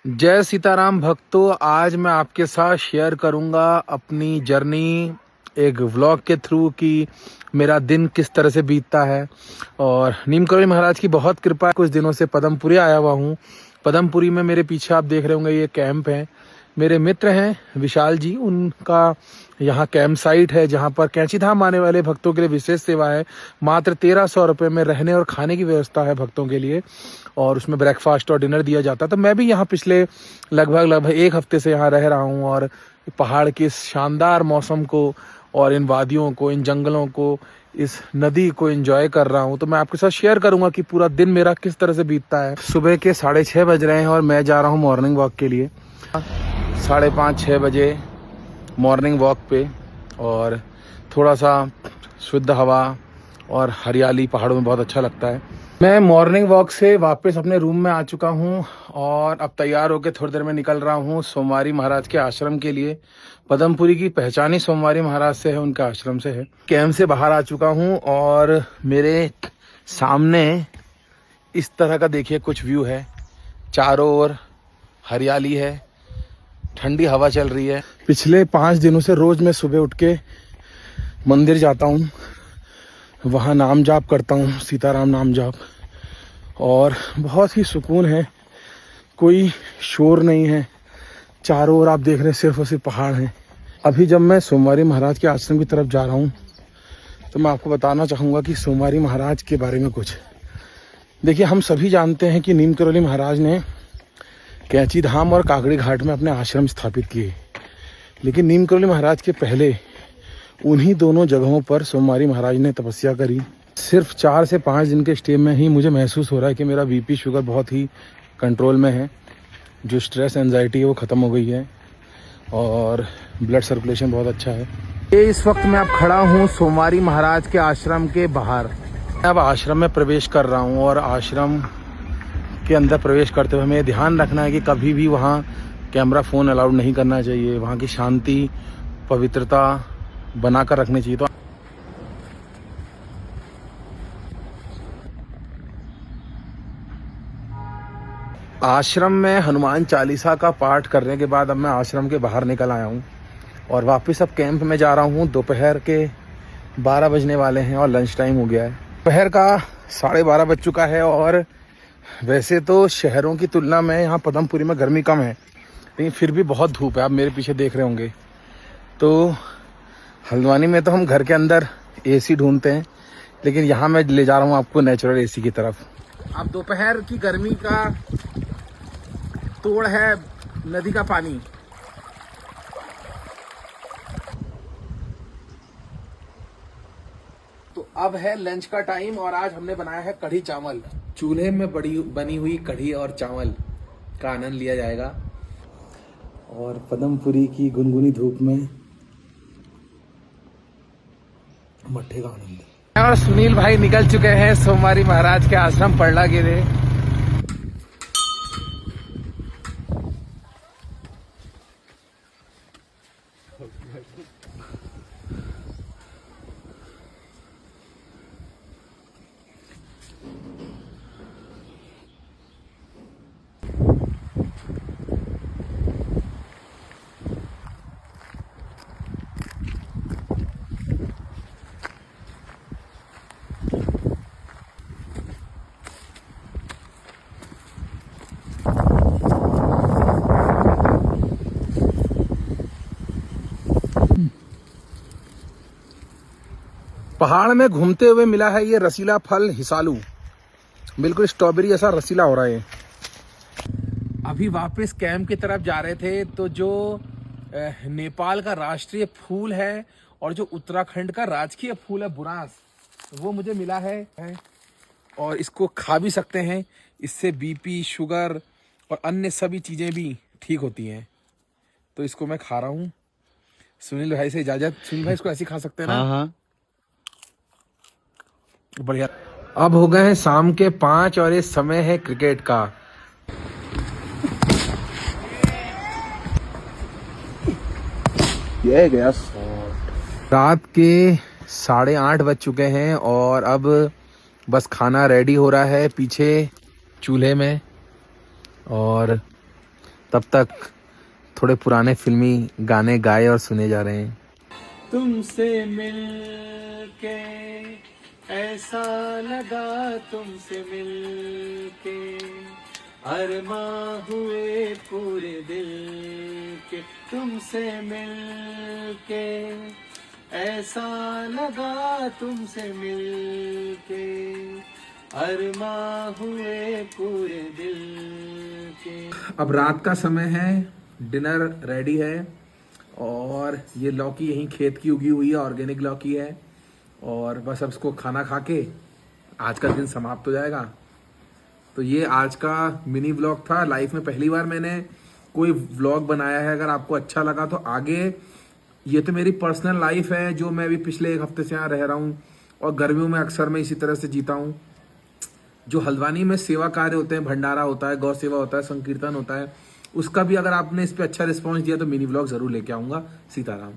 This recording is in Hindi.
जय सीताराम भक्तों। आज मैं आपके साथ शेयर करूंगा अपनी जर्नी एक व्लॉग के थ्रू कि मेरा दिन किस तरह से बीतता है। और नीम करोली महाराज की बहुत कृपा है। कुछ दिनों से पदमपुरी आया हुआ हूँ। पदमपुरी में मेरे पीछे आप देख रहे होंगे ये कैंप है। मेरे मित्र हैं विशाल जी, उनका यहाँ कैंप साइट है जहाँ पर कैंची धाम आने वाले भक्तों के लिए विशेष सेवा है। मात्र 1300 रुपये में रहने और खाने की व्यवस्था है भक्तों के लिए, और उसमें ब्रेकफास्ट और डिनर दिया जाता है। तो मैं भी यहाँ पिछले लगभग एक हफ्ते से यहाँ रह रहा हूँ और पहाड़ के इस शानदार मौसम को और इन वादियों को, इन जंगलों को, इस नदी को एंजॉय कर रहा हूँ। तो मैं आपके साथ शेयर करूंगा कि पूरा दिन मेरा किस तरह से बीतता है। सुबह के 6:30 बज रहे हैं और मैं जा रहा हूँ मॉर्निंग वॉक के लिए। 5:30-6 बजे मॉर्निंग वॉक पे, और थोड़ा सा शुद्ध हवा और हरियाली पहाड़ों में बहुत अच्छा लगता है। मैं मॉर्निंग वॉक से वापस अपने रूम में आ चुका हूँ और अब तैयार होकर थोड़ी देर में निकल रहा हूँ सोमवारी महाराज के आश्रम के लिए। पदमपुरी की पहचान ही सोमवारी महाराज से है, उनका आश्रम से है। कैंप से बाहर आ चुका हूँ और मेरे सामने इस तरह का देखिए कुछ व्यू है। चारों ओर हरियाली है, ठंडी हवा चल रही है। पिछले 5 दिनों से रोज मैं सुबह उठ के मंदिर जाता हूँ, वहाँ नाम जाप करता हूँ, सीताराम नाम जाप, और बहुत ही सुकून है। कोई शोर नहीं है, चारों ओर आप देख रहे हैं सिर्फ और सिर्फ पहाड़ हैं। अभी जब मैं सोमवारी महाराज के आश्रम की तरफ जा रहा हूँ तो मैं आपको बताना चाहूँगा कि सोमवारी महाराज के बारे में कुछ। देखिए, हम सभी जानते हैं कि नीम करोली महाराज ने कैंची धाम और काकड़ी घाट में अपने आश्रम स्थापित किए, लेकिन नीम करोली महाराज के पहले उन्हीं दोनों जगहों पर सोमवारी महाराज ने तपस्या करी। सिर्फ 4 से 5 दिन के स्टे में ही मुझे महसूस हो रहा है कि मेरा बीपी शुगर बहुत ही कंट्रोल में है। जो स्ट्रेस एंजाइटी है वो ख़त्म हो गई है और ब्लड सर्कुलेशन बहुत अच्छा है। ये इस वक्त मैं अब खड़ा हूँ सोमवारी महाराज के आश्रम के बाहर। अब आश्रम में प्रवेश कर रहा हूँ और आश्रम के अंदर प्रवेश करते हुए हमें ध्यान रखना है कि कभी भी वहाँ कैमरा फ़ोन अलाउड नहीं करना चाहिए। वहाँ की शांति पवित्रता बनाकर रखनी चाहिए। तो आश्रम में हनुमान चालीसा का पाठ करने के बाद अब मैं आश्रम के बाहर निकल आया हूँ और वापस अब कैंप में जा रहा हूँ। दोपहर के 12 बजने वाले हैं और लंच टाइम हो गया है। दोपहर का 12:30 बज चुका है और वैसे तो शहरों की तुलना में यहाँ पदमपुरी में गर्मी कम है, लेकिन फिर भी बहुत धूप है। आप मेरे पीछे देख रहे होंगे। तो हल्द्वानी में तो हम घर के अंदर एसी ढूंढते हैं, लेकिन यहाँ मैं ले जा रहा हूँ आपको नेचुरल एसी की तरफ। अब दोपहर की गर्मी का तोड़ है नदी का पानी। तो अब है लंच का टाइम और आज हमने बनाया है कढ़ी चावल। चूल्हे में बनी हुई कढ़ी और चावल का आनंद लिया जाएगा और पदमपुरी की गुनगुनी धूप में मट्ठे का आनंद। और सुनील भाई निकल चुके हैं सोमवारी महाराज के आश्रम पड़ला के लिए। पहाड़ में घूमते हुए मिला है ये रसीला फल हिसालू। बिल्कुल स्ट्रॉबेरी जैसा रसीला हो रहा है। अभी वापस कैंप की तरफ जा रहे थे तो जो नेपाल का राष्ट्रीय फूल है और जो उत्तराखंड का राजकीय फूल है बुरांस, वो मुझे मिला है और इसको खा भी सकते हैं। इससे बीपी, शुगर और अन्य सभी चीज़ें भी ठीक होती हैं। तो इसको मैं खा रहा हूँ। सुनील भाई से इजाज़त। सुनील भाई इसको ऐसे खा सकते हैं ना? हाँ। बढ़िया। अब हो गए हैं शाम के 5 और ये समय है क्रिकेट का। ये गया रात के 8:30 बज चुके हैं और अब बस खाना रेडी हो रहा है पीछे चूल्हे में। और तब तक थोड़े पुराने फिल्मी गाने गाए और सुने जा रहे हैं। तुमसे मिलके ऐसा लगा, तुमसे मिलके अरमां हुए पूरे दिल के, तुमसे मिलके ऐसा लगा, तुमसे मिलके अरमां हुए पूरे दिल के। अब रात का समय है, डिनर रेडी है और ये लौकी यहीं खेत की उगी हुई है, ऑर्गेनिक लौकी है और बस अब इसको खाना खा के आज का दिन समाप्त हो जाएगा। तो ये आज का मिनी व्लॉग था। लाइफ में पहली बार मैंने कोई व्लॉग बनाया है। अगर आपको अच्छा लगा तो आगे, ये तो मेरी पर्सनल लाइफ है जो मैं अभी पिछले 1 हफ्ते से यहाँ रह रहा हूँ और गर्मियों में अक्सर मैं इसी तरह से जीता हूँ। जो हल्द्वानी में सेवा कार्य होते हैं, भंडारा होता है, गौ सेवा होता है, संकीर्तन होता है, उसका भी अगर आपने इस पर अच्छा रिस्पॉन्स दिया तो मिनी व्लॉग जरूर लेके आऊँगा। सीताराम।